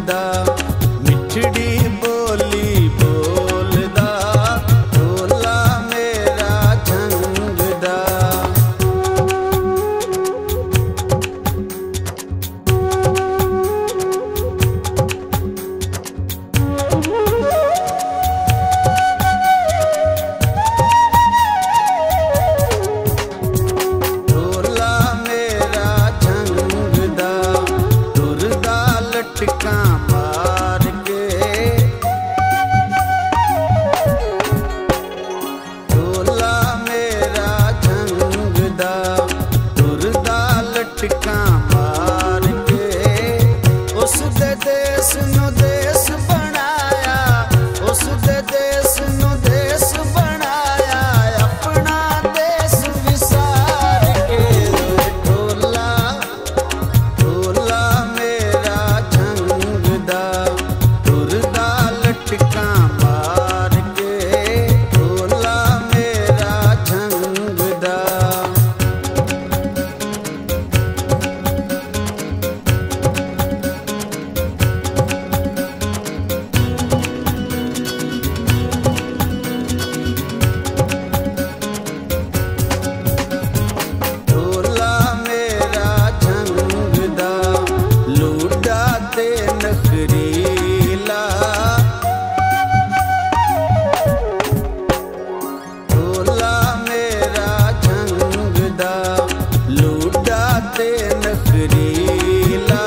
दा मिठड़ी बोली बोलदा ढोला मेरा झंग दा। लटका मार के ढोला मेरा झंग दा तुरदा लटका मार के उस दे देश नु देश बनाया, उस दे देश नु देश बनाया अपना देश विसार के। ढोला ढोला मेरा तुरदा लटका मार के ढोला मेरा झंग दा। ढोला मेरा झंग दा लूडा ते नखरीला ढोला मेरा झंग दा लूडा ते नखरीला।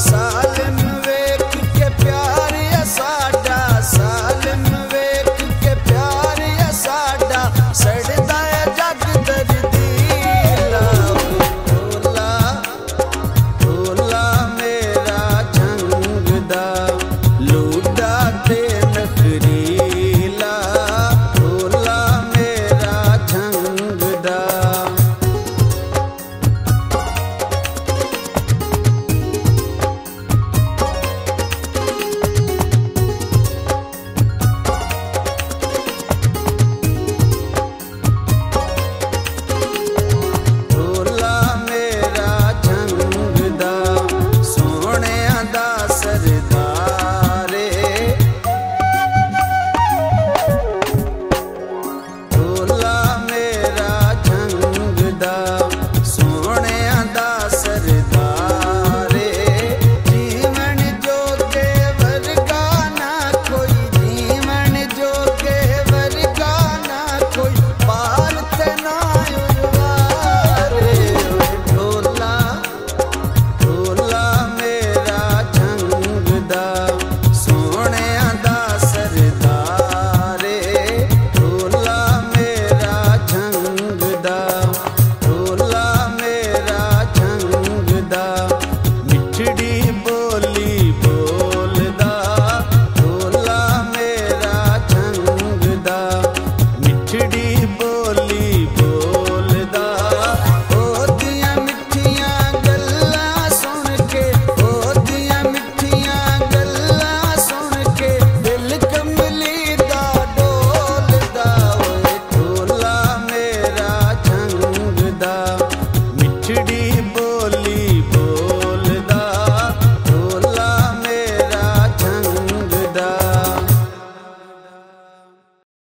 सालिम वेख के प्यार या साडा, सालिम वेख के प्यार या साडा सड़दा है जग दर्दीला। ढोला ढोला मेरा झंग दा लूडा ते नखरीला ढोला मेरा झंग दा। ढोला मेरा झंग दा सोहणिया दा सरदारे ढोला मेरा झंग दा सोहणिया दा सरदारे। जीवन जोगे वर्गा ना कोई, जीवन जोगे वर्गा ना कोई पार ते ना उरवारे। ढोला ढोला मेरा झंग दा सोहणिया दा सरदारे ढोला मेरा झंग दा ढोला मेरा झंग दा।